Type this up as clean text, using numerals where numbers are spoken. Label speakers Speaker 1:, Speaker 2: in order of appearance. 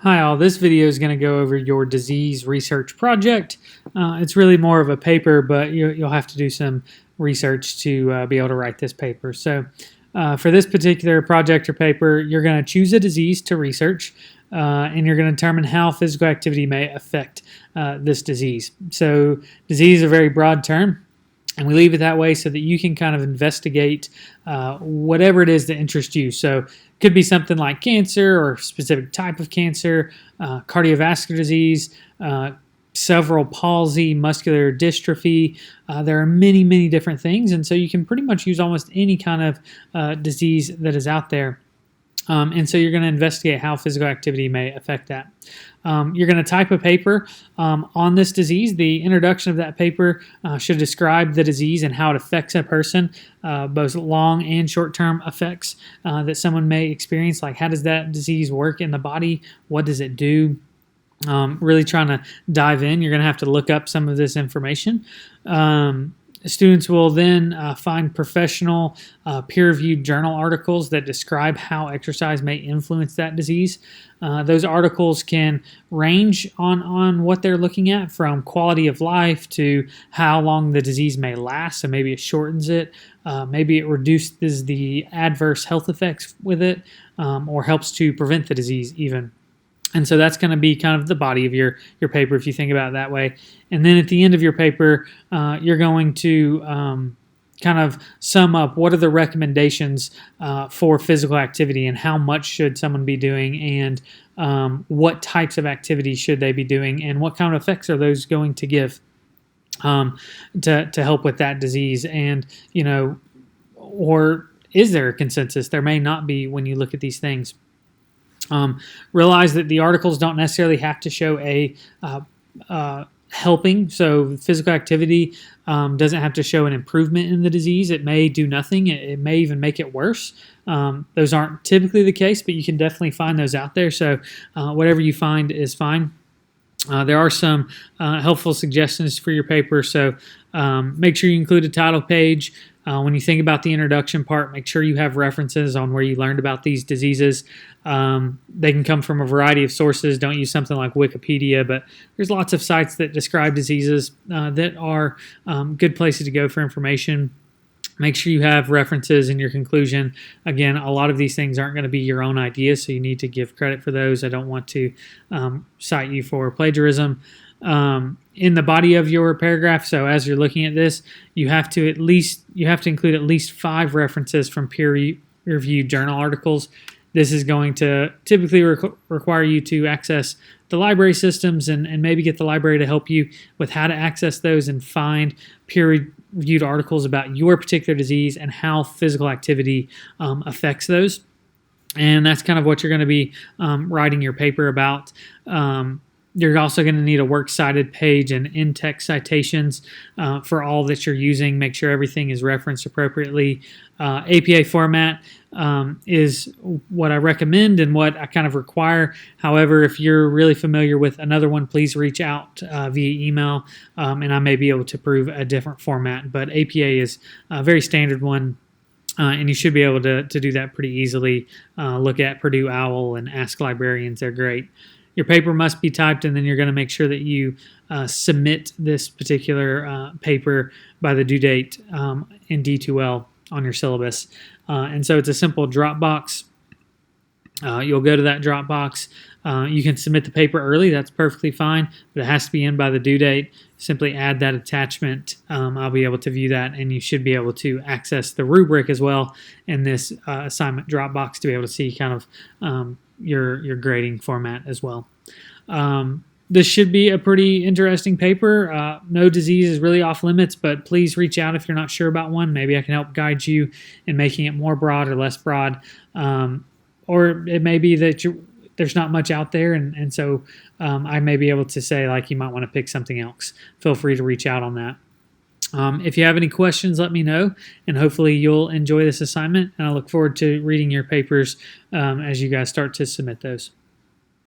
Speaker 1: Hi all, this video is going to go over your disease research project. It's really more of a paper, but you'll have to do some research to be able to write this paper. So for this particular project or paper, you're going to choose a disease to research, and you're going to determine how physical activity may affect this disease. So disease is a very broad term. And we leave it that way so that you can kind of investigate whatever it is that interests you. So it could be something like cancer or a specific type of cancer, cardiovascular disease, cerebral palsy, muscular dystrophy. There are many, many different things. And so you can pretty much use almost any kind of disease that is out there. And so you're going to investigate how physical activity may affect that. You're going to type a paper on this disease. The introduction of that paper should describe the disease and how it affects a person, both long and short-term effects that someone may experience, like how does that disease work in the body, what does it do. Really trying to dive in. You're going to have to look up some of this information. Students will then find professional peer-reviewed journal articles that describe how exercise may influence that disease. Those articles can range on what they're looking at, from quality of life to how long the disease may last. So maybe it shortens it, maybe it reduces the adverse health effects with it, or helps to prevent the disease even. And so that's going to be kind of the body of your paper, if you think about it that way. And then at the end of your paper, you're going to kind of sum up what are the recommendations for physical activity and how much should someone be doing, and what types of activities should they be doing, and what kind of effects are those going to give to help with that disease. And, or is there a consensus? There may not be when you look at these things. Realize that the articles don't necessarily have to show a helping. So physical activity doesn't have to show an improvement in the disease. It may do nothing. It may even make it worse. Those aren't typically the case, but you can definitely find those out there. So whatever you find is fine. There are some helpful suggestions for your paper. So make sure you include a title page. When you think about the introduction part, make sure you have references on where you learned about these diseases. They can come from a variety of sources. Don't use something like Wikipedia, but there's lots of sites that describe diseases that are good places to go for information. Make sure you have references in your conclusion. Again, a lot of these things aren't going to be your own ideas, so you need to give credit for those. I don't want to cite you for plagiarism. In the body of your paragraph, so as you're looking at this, you have to include at least 5 references from peer-reviewed journal articles. This is going to typically require you to access the library systems and maybe get the library to help you with how to access those and find peer-reviewed articles about your particular disease and how physical activity affects those. And that's kind of what you're going to be writing your paper about. You're also going to need a works cited page and in-text citations for all that you're using. Make sure everything is referenced appropriately. APA format is what I recommend and what I kind of require. However, if you're really familiar with another one, please reach out via email, and I may be able to prove a different format. But APA is a very standard one. And you should be able to do that pretty easily. Look at Purdue OWL and Ask Librarians. They're great. Your paper must be typed, and then you're going to make sure that you submit this particular paper by the due date in D2L on your syllabus. And so it's a simple Dropbox. You'll go to that Dropbox. You can submit the paper early. That's perfectly fine, but it has to be in by the due date. Simply add that attachment. I'll be able to view that, and you should be able to access the rubric as well in this assignment Dropbox to be able to see kind of your grading format as well. This should be a pretty interesting paper. No disease is really off limits, but please reach out if you're not sure about one. Maybe I can help guide you in making it more broad or less broad. Or it may be that there's not much out there, and so I may be able to say, like, you might want to pick something else. Feel free to reach out on that. If you have any questions, let me know, and hopefully you'll enjoy this assignment, and I look forward to reading your papers as you guys start to submit those.